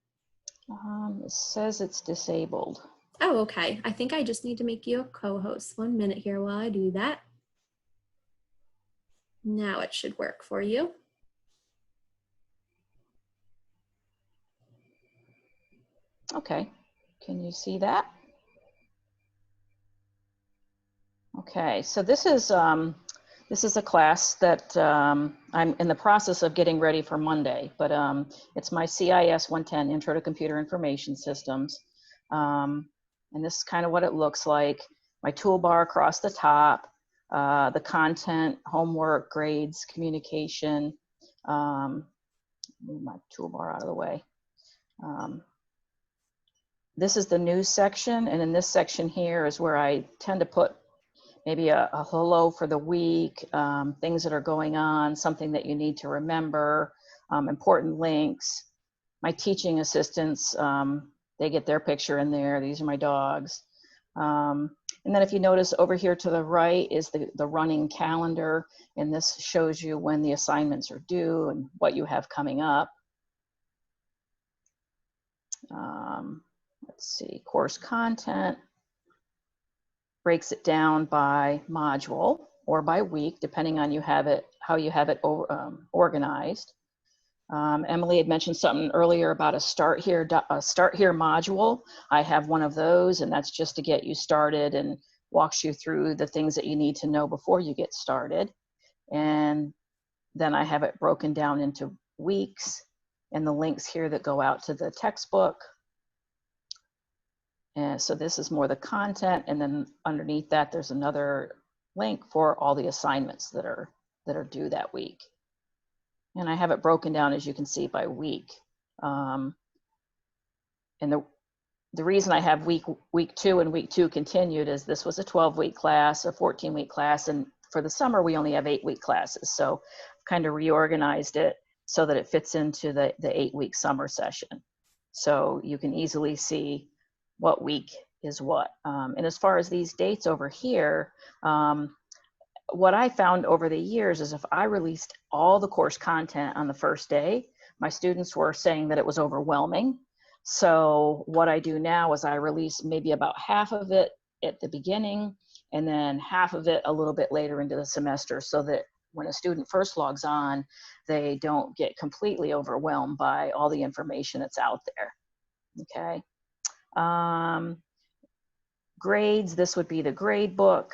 It says it's disabled. Oh, okay. I think I just need to make you a co-host. 1 minute here while I do that. Now it should work for you. Okay. Can you see that? Okay, so this is a class that I'm in the process of getting ready for Monday, but it's my CIS 110 Intro to Computer Information Systems. And this is kind of what it looks like. My toolbar across the top, the content, homework, grades, communication. Move my toolbar out of the way. This is the news section, and in this section here is where I tend to put maybe a hello for the week, things that are going on, something that you need to remember, important links. My teaching assistants, they get their picture in there. These are my dogs. And then if you notice over here to the right is the running calendar, and this shows you when the assignments are due and what you have coming up. Let's see, course content breaks it down by module or by week, depending on how you have it organized. Emily had mentioned something earlier about a start here module. I have one of those, and that's just to get you started and walks you through the things that you need to know before you get started. And then I have it broken down into weeks and the links here that go out to the textbook. And so this is more the content, and then underneath that there's another link for all the assignments that are due that week. And I have it broken down, as you can see, by week. And the reason I have week 2 and week 2 continued is this was a 12-week class, a 14-week class, and for the summer we only have 8-week classes. So I've kind of reorganized it so that it fits into the 8-week summer session. So you can easily see what week is what. And as far as these dates over here, what I found over the years is if I released all the course content on the first day, my students were saying that it was overwhelming. So what I do now is I release maybe about half of it at the beginning and then half of it a little bit later into the semester, so that when a student first logs on, they don't get completely overwhelmed by all the information that's out there. Okay. Grades, this would be the grade book.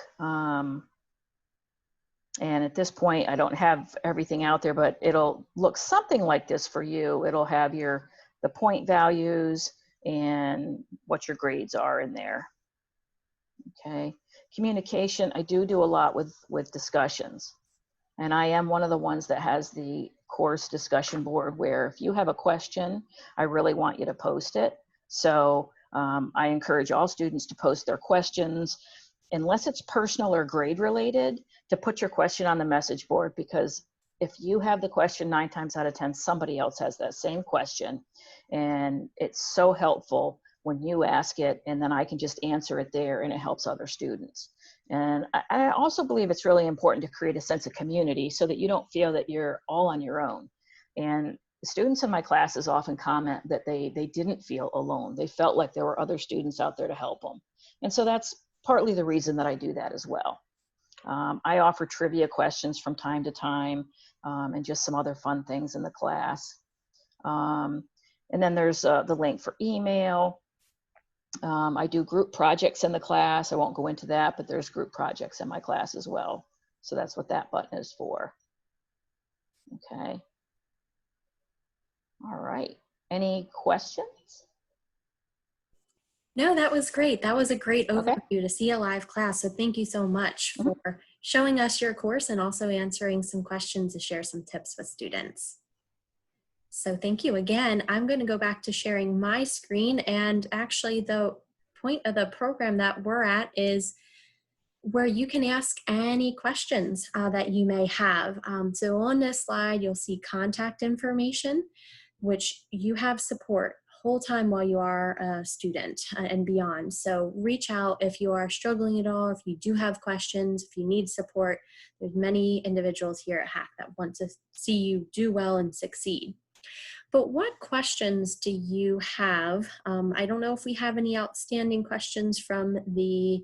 And at this point, I don't have everything out there, but it'll look something like this for you. It'll have the point values and what your grades are in there. Okay. Communication, I do a lot with discussions. And I am one of the ones that has the course discussion board where if you have a question, I really want you to post it. So I encourage all students to post their questions, unless it's personal or grade related, to put your question on the message board, because if you have the question 9 times out of 10, somebody else has that same question. And it's so helpful when you ask it, and then I can just answer it there, and it helps other students. And I also believe it's really important to create a sense of community so that you don't feel that you're all on your own. And students in my classes often comment that they didn't feel alone. They felt like there were other students out there to help them. And so that's partly the reason that I do that as well. I offer trivia questions from time to time, and just some other fun things in the class. And then there's the link for email. I do group projects in the class. I won't go into that, but there's group projects in my class as well. So that's what that button is for. Okay. All right. Any questions? No, that was great. That was a great overview to see a live class. So thank you so much for showing us your course and also answering some questions to share some tips with students. So thank you again. I'm going to go back to sharing my screen, and actually the point of the program that we're at is where you can ask any questions that you may have. So on this slide, you'll see contact information, which you have support whole time while you are a student and beyond. So reach out if you are struggling at all, if you do have questions, if you need support. There's many individuals here at HACC that want to see you do well and succeed. But what questions do you have? I don't know if we have any outstanding questions from the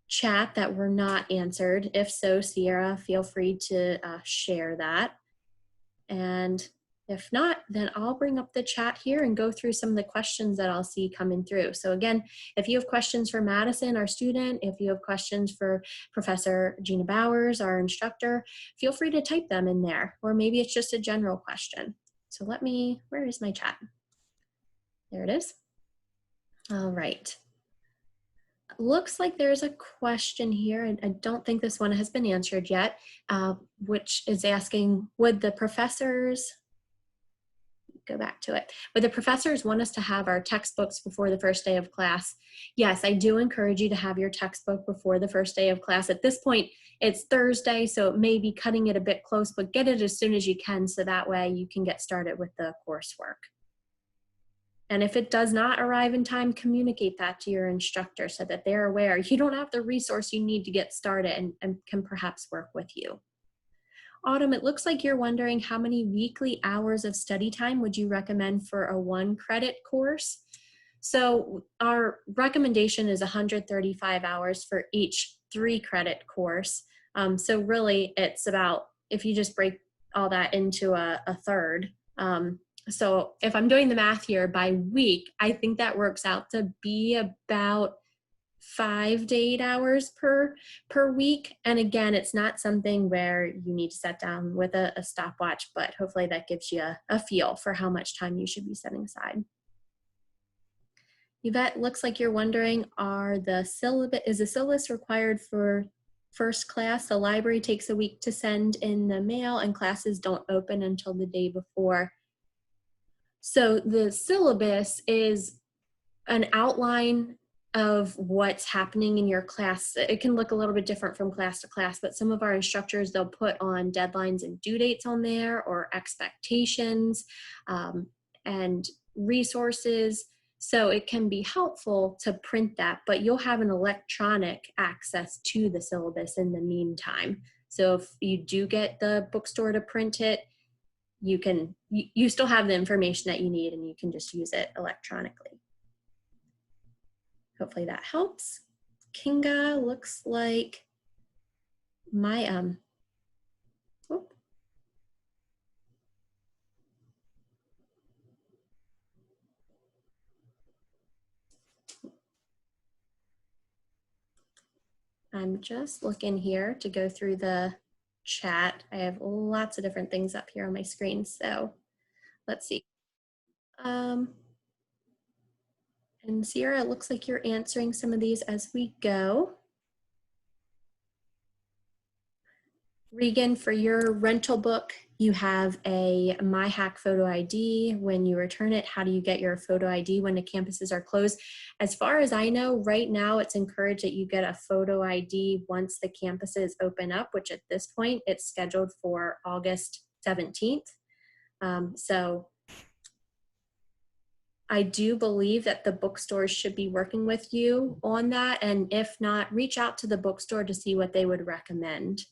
chat that were not answered. If so, Sierra, feel free to share that. And If not, then I'll bring up the chat here and go through some of the questions that I'll see coming through. So again, if you have questions for Madison, our student, if you have questions for Professor Gina Bowers, our instructor, feel free to type them in there, or maybe it's just a general question. So where is my chat? There it is. All right. Looks like there's a question here, and I don't think this one has been answered yet, which is asking, would the professors want us to have our textbooks before the first day of class? Yes, I do encourage you to have your textbook before the first day of class. At this point, it's Thursday, so it may be cutting it a bit close, but get it as soon as you can so that way you can get started with the coursework. And if it does not arrive in time, communicate that to your instructor so that they're aware you don't have the resource you need to get started and can perhaps work with you. Autumn, it looks like you're wondering how many weekly hours of study time would you recommend for a 1-credit course? So our recommendation is 135 hours for each 3-credit course. So really it's about, if you just break all that into a third, so if I'm doing the math here by week, I think that works out to be about 5 to 8 hours per week. And again, it's not something where you need to sit down with a stopwatch, but hopefully that gives you a feel for how much time you should be setting aside. Yvette, looks like you're wondering, is the syllabus required for first class? The library takes a week to send in the mail and classes don't open until the day before. So the syllabus is an outline of what's happening in your class. It can look a little bit different from class to class, but some of our instructors, they'll put on deadlines and due dates on there, or expectations and resources. So it can be helpful to print that, but you'll have an electronic access to the syllabus in the meantime. So if you do get the bookstore to print it, you still have the information that you need and you can just use it electronically. Hopefully that helps. Kinga, looks like my, I'm just looking here to go through the chat. I have lots of different things up here on my screen, so let's see. And Sierra, it looks like you're answering some of these as we go. Regan, for your rental book, you have a MyHACC photo ID. When you return it, how do you get your photo ID when the campuses are closed? As far as I know, right now it's encouraged that you get a photo ID once the campuses open up, which at this point it's scheduled for August 17th. So I do believe that the bookstores should be working with you on that. And if not, reach out to the bookstore to see what they would recommend.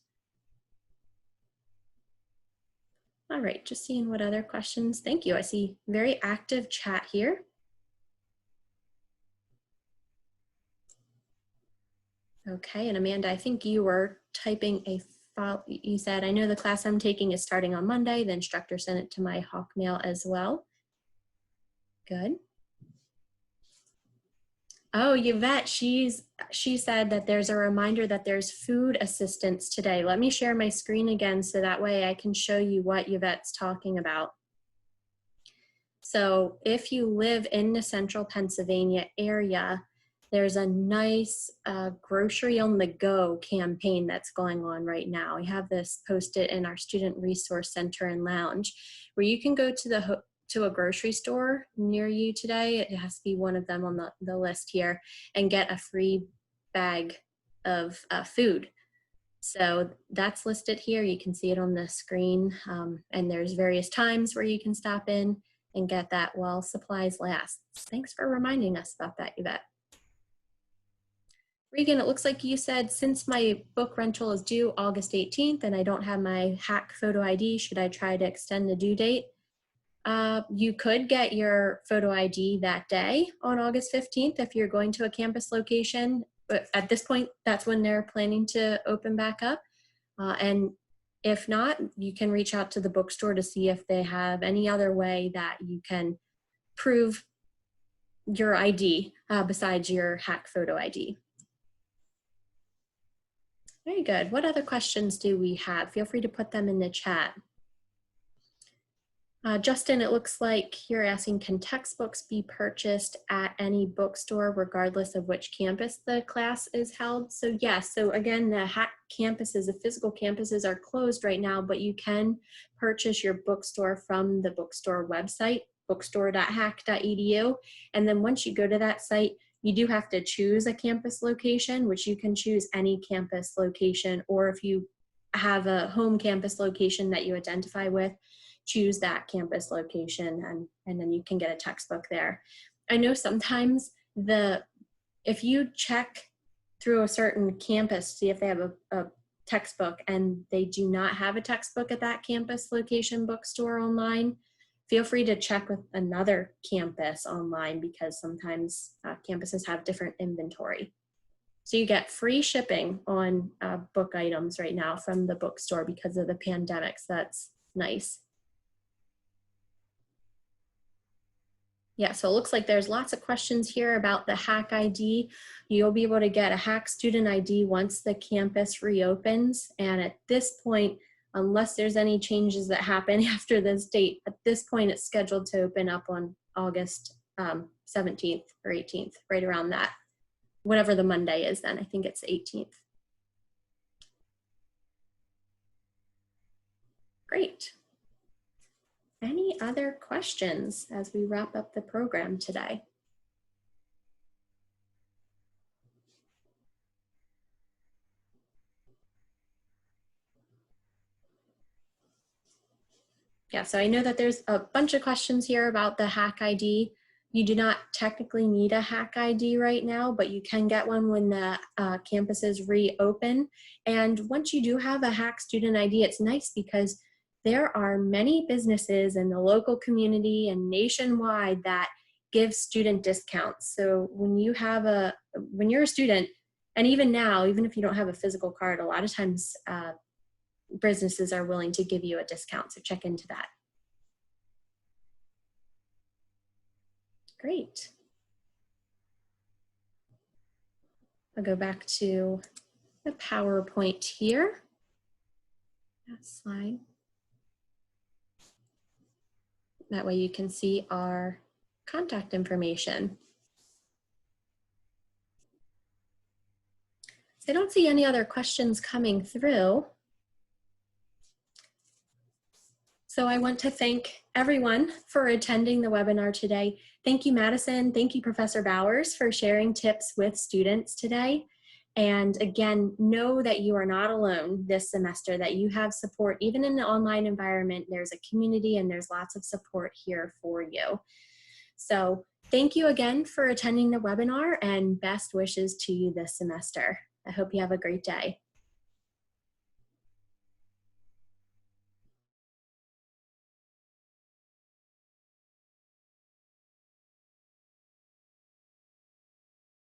All right, just seeing what other questions. Thank you. I see very active chat here. Okay, and Amanda, I think you were typing a file. You said, I know the class I'm taking is starting on Monday. The instructor sent it to my Hawkmail as well. Good. Oh, Yvette, she said that there's a reminder that there's food assistance today. Let me share my screen again so that way I can show you what Yvette's talking about. So if you live in the central Pennsylvania area, there's a nice grocery on the go campaign that's going on right now. We have this posted in our Student Resource Center and Lounge, where you can go to a grocery store near you today. It has to be one of them on the list here, and get a free bag of food. So that's listed here. You can see it on the screen, and there's various times where you can stop in and get that while supplies last. Thanks for reminding us about that, Yvette. Regan, it looks like you said, since my book rental is due August 18th and I don't have my HACC photo ID, should I try to extend the due date? You could get your photo ID that day on August 15th if you're going to a campus location, but at this point, that's when they're planning to open back up. And If not, you can reach out to the bookstore to see if they have any other way that you can prove your ID besides your HACC photo ID. Very good. What other questions do we have? Feel free to put them in the chat. Justin, it looks like you're asking, can textbooks be purchased at any bookstore regardless of which campus the class is held? So yes, so again, the HACC campuses, the physical campuses are closed right now, but you can purchase your bookstore from the bookstore website, bookstore.hacc.edu. And then once you go to that site, you do have to choose a campus location, which you can choose any campus location, or if you have a home campus location that you identify with, choose that campus location, and then you can get a textbook there. I know sometimes if you check through a certain campus, see if they have a textbook and they do not have a textbook at that campus location bookstore online, feel free to check with another campus online, because sometimes campuses have different inventory. So you get free shipping on book items right now from the bookstore because of the pandemic, so that's nice. Yeah, so it looks like there's lots of questions here about the HACC ID. You'll be able to get a HACC student ID once the campus reopens. And at this point, unless there's any changes that happen after this date, at this point it's scheduled to open up on August 17th or 18th, right around that. Whatever the Monday is then, I think it's the 18th. Great. Any other questions as we wrap up the program today? Yeah, so I know that there's a bunch of questions here about the HACC ID. You do not technically need a HACC ID right now, but you can get one when the campuses reopen. And once you do have a HACC student ID, it's nice because there are many businesses in the local community and nationwide that give student discounts. So when you're a student, and even now, even if you don't have a physical card, a lot of times businesses are willing to give you a discount, so check into that. Great. I'll go back to the PowerPoint here. Next slide. That way you can see our contact information. So I don't see any other questions coming through. So I want to thank everyone for attending the webinar today. Thank you, Madison. Thank you, Professor Bowers, for sharing tips with students today. And again, know that you are not alone this semester, that you have support. Even in the online environment, there's a community and there's lots of support here for you. So thank you again for attending the webinar, and best wishes to you this semester. I hope you have a great day.